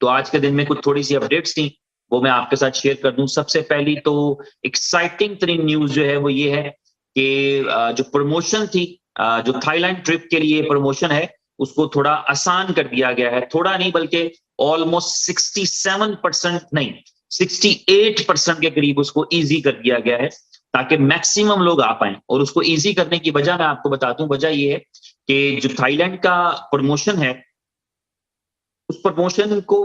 तो आज के दिन में कुछ थोड़ी सी अपडेट्स थी, वो मैं आपके साथ शेयर कर दूं। सबसे पहली तो एक्साइटिंग तरीन न्यूज जो है वो ये है कि जो प्रमोशन थी, जो थाईलैंड ट्रिप के लिए प्रमोशन है, उसको थोड़ा आसान कर दिया गया है। थोड़ा नहीं बल्कि ऑलमोस्ट 67% नहीं, 68% के करीब उसको इजी कर दिया गया है, ताकि मैक्सिमम लोग आ पाए। और उसको इजी करने की वजह मैं आपको बताता हूं। वजह ये है कि जो थाईलैंड का प्रमोशन है, उस प्रमोशन को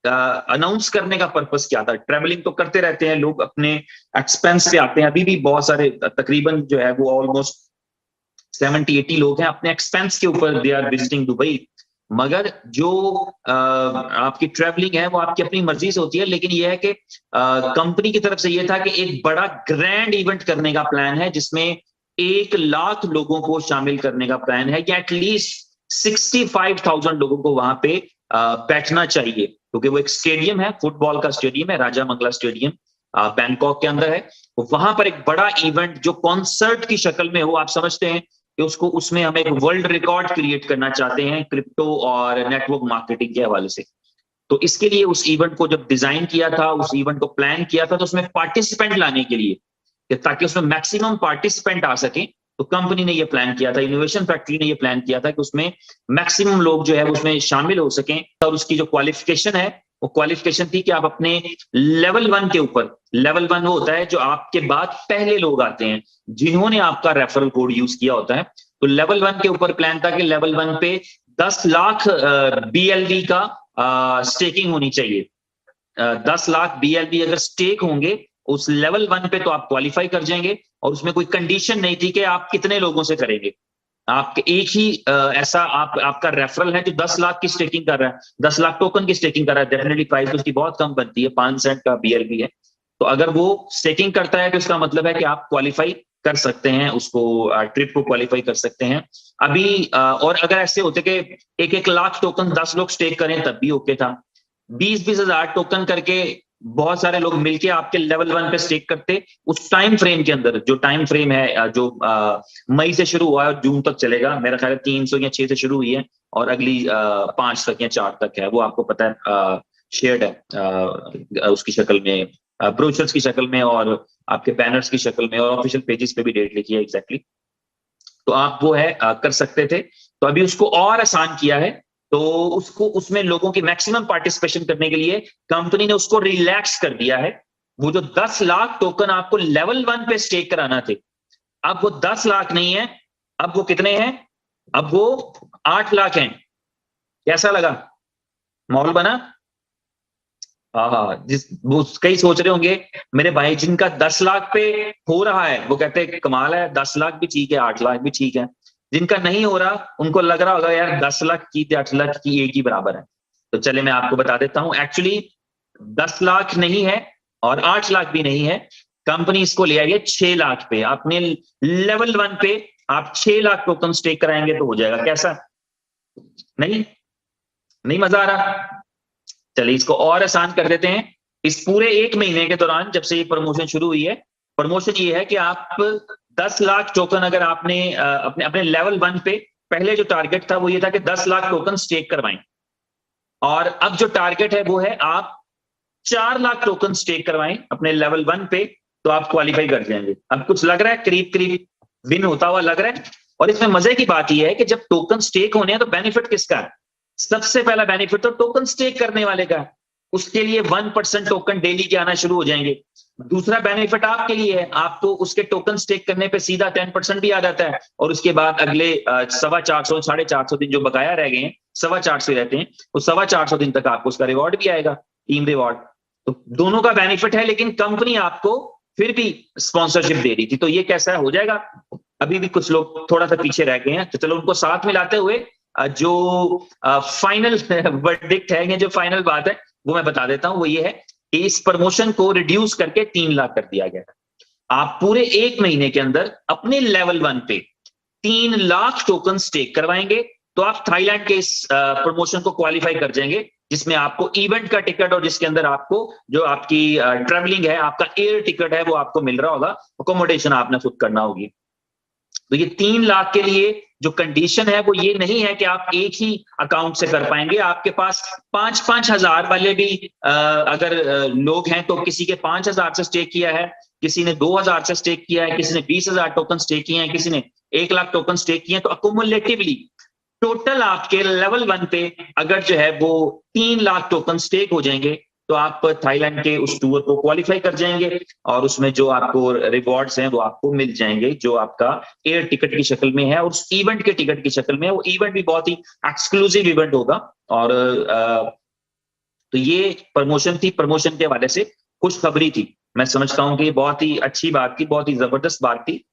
अनाउंस करने का पर्पस क्या था? ट्रैवलिंग तो करते रहते हैं लोग, अपने एक्सपेंस पे आते हैं। अभी भी बहुत सारे, तकरीबन जो है वो ऑलमोस्ट 70-80 लोग हैं अपने एक्सपेंस के ऊपर दे आर विजिटिंग दुबई। मगर जो आपकी ट्रैवलिंग है वो आपकी अपनी मर्जी से होती है, लेकिन यह है कि कंपनी की तरफ से यह था कि एक बड़ा ग्रैंड इवेंट करने का प्लान है, जिसमें 1 लाख लोगों को शामिल करने का प्लान है, या एटलीस्ट 65,000 लोगों को वहां पे बैठना चाहिए, क्योंकि वो एक स्टेडियम है, फुटबॉल का स्टेडियम है, राजा मंगला स्टेडियम, बैंकॉक के अंदर है। वहां पर एक बड़ा इवेंट जो कॉन्सर्ट की शक्ल में हो, आप समझते हैं कि उसको, उसमें हम एक वर्ल्ड रिकॉर्ड क्रिएट करना चाहते हैं क्रिप्टो और नेटवर्क मार्केटिंग के हवाले से। तो इसके लिए उस इवेंट को जब डिजाइन किया था, उस इवेंट को प्लान किया था, तो उसमें पार्टिसिपेंट लाने के लिए, ताकि उसमें मैक्सिमम पार्टिसिपेंट आ सके, तो कंपनी ने ये प्लान किया था, इनोवेशन फैक्ट्री ने ये प्लान किया था कि उसमें मैक्सिमम लोग जो है उसमें शामिल हो सकें। और उसकी जो क्वालिफिकेशन है, वो क्वालिफिकेशन थी कि आप अपने लेवल 1 के ऊपर, लेवल 1 वो होता है जो आपके बाद पहले लोग आते हैं जिन्होंने आपका रेफरल कोड यूज किया होता है। तो लेवल 1 के ऊपर प्लान था कि लेवल 1 पे 10 लाख BLV का स्टेकिंग होनी चाहिए। 10 लाख BLV अगर स्टेक होंगे उस लेवल 1 पे, तो आप क्वालिफाई कर जाएंगे। और उसमें कोई कंडीशन नहीं थी कि आप कितने लोगों से करेंगे। आपके एक ही ऐसा आपका रेफरल है जो 10 लाख की स्टेकिंग कर रहा है, 10 लाख टोकन की स्टेकिंग कर रहा है। डेफिनेटली प्राइस उसकी बहुत कम बनती है, 5 सेंट का BLV है। तो अगर वो स्टेकिंग करता है तो इसका मतलब है कि आप क्वालिफाई कर सकते हैं, उसको ट्रिप को क्वालिफाई कर सकते हैं अभी। और अगर ऐसे होते कि 1-1 लाख टोकन 10 लोग स्टेक करें तब भी ओके था। 20-20 हजार टोकन करके बहुत सारे लोग मिलके आपके लेवल 1 पे स्टेक करते, उस टाइम फ्रेम के अंदर, जो टाइम फ्रेम है, जो मई से शुरू हुआ है और जून तक चलेगा, मेरा ख्याल है 300 या 6 से शुरू हुई है और अगली 5 तक या 4 तक है, वो आपको पता है, शेयर्ड है उसकी शक्ल में, ब्रोशर्स की शक्ल में और आपके बैनर्स की शक्ल में, और ऑफिशियल पेजेस पे भी डेट लिखी है एग्जैक्टली। तो आप वो है कर सकते थे। तो अभी उसको और आसान किया है। तो उसको, उसमें लोगों की मैक्सिमम पार्टिसिपेशन करने के लिए कंपनी ने उसको रिलैक्स कर दिया है। वो जो 10 लाख टोकन आपको लेवल 1 पे स्टेक कराना थे, अब वो 10 लाख नहीं है, अब वो कितने हैं? अब वो 8 लाख हैं। कैसा लगा? माहौल बना? हाँ, वो कई सोच रहे होंगे मेरे भाई जिनका 10 लाख पे हो रहा है, वो कहते हैं कमाल है, 10 लाख भी ठीक है, 8 लाख भी ठीक है। जिनका नहीं हो रहा उनको लग रहा होगा यार 10 लाख की 8 लाख की एक ही बराबर है। तो चले मैं आपको बता देता हूं, एक्चुअली 10 लाख नहीं है और 8 लाख भी नहीं है। कंपनी इसको ले आई है 6 लाख पे। अपने लेवल 1 पे आप 6 लाख टोकन स्टेक कराएंगे तो हो जाएगा। कैसा? नहीं, नहीं मजा आ रहा? चलिए इसको और आसान कर देते हैं। इस पूरे 1 महीने के दौरान, जब से ये प्रमोशन शुरू हुई है, प्रमोशन ये है कि आप 10 लाख टोकन, अगर आपने अपने अपने लेवल 1 पे, पहले जो टारगेट था वो ये था कि 10 लाख टोकन स्टेक करवाएं, और अब जो टारगेट है वो है आप 4 लाख टोकन स्टेक करवाएं अपने लेवल 1 पे, तो आप क्वालिफाई कर जाएंगे। अब कुछ लग रहा है करीब करीब विन होता हुआ लग रहा है। और इसमें मजे की बात यह है कि जब टोकन स्टेक होने हैं तो बेनिफिट किसका है? सबसे पहला बेनिफिट तो टोकन स्टेक करने वाले का है, उसके लिए 1% टोकन डेली के आना शुरू हो जाएंगे। दूसरा बेनिफिट आपके लिए है, आपको उसके टोकन स्टेक करने पे सीधा 10% भी आ जाता है, और उसके बाद अगले 450 450 दिन जो बकाया रह गए हैं, 450 रहते हैं, वो 450 दिन तक आपको उसका रिवॉर्ड भी आएगा, टीम रिवॉर्ड। तो दोनों का बेनिफिट है, लेकिन कंपनी आपको फिर भी स्पॉन्सरशिप दे रही थी। तो ये कैसा हो जाएगा? अभी भी कुछ लोग थोड़ा सा पीछे रह गए हैं, तो चलो उनको साथ मिलाते हुए जो फाइनल वर्डिक्ट है, जो फाइनल बात है वो मैं बता देता हूं। वो ये है कि इस प्रमोशन को रिड्यूस करके 3 लाख कर दिया गया। आप पूरे 1 महीने के अंदर अपने लेवल 1 पे 3 लाख टोकन स्टेक करवाएंगे तो आप थाईलैंड के इस प्रमोशन को क्वालिफाई कर जाएंगे, जिसमें आपको इवेंट का टिकट और जिसके अंदर आपको जो आपकी ट्रेवलिंग है, आपका एयर टिकट है, वो आपको मिल रहा होगा, अकोमोडेशन आपने खुद करना होगी। तो ये 3 लाख के लिए जो कंडीशन है वो ये नहीं है कि आप एक ही अकाउंट से कर पाएंगे, आपके पास 5-5 हजार वाले भी अगर लोग हैं, तो किसी के 5,000 से स्टेक किया है, किसी ने 2,000 से स्टेक किया है, किसी ने 20,000 टोकन स्टेक किए हैं, किसी ने 1 लाख टोकन स्टेक किए हैं, तो अकोमुलेटिवली टोटल आपके लेवल 1 पे अगर जो है वो 3 लाख टोकन स्टेक हो जाएंगे, तो आप थाईलैंड के उस टूर को क्वालिफाई कर जाएंगे और उसमें जो आपको रिवॉर्ड्स हैं वो आपको मिल जाएंगे, जो आपका एयर टिकट की शक्ल में है और उस इवेंट के टिकट की शक्ल में है। वो इवेंट भी बहुत ही एक्सक्लूसिव इवेंट होगा और तो ये प्रमोशन थी, प्रमोशन के हवाले से खुशखबरी थी। मैं समझता हूं कि बहुत ही अच्छी बात थी, बहुत ही जबरदस्त बात थी।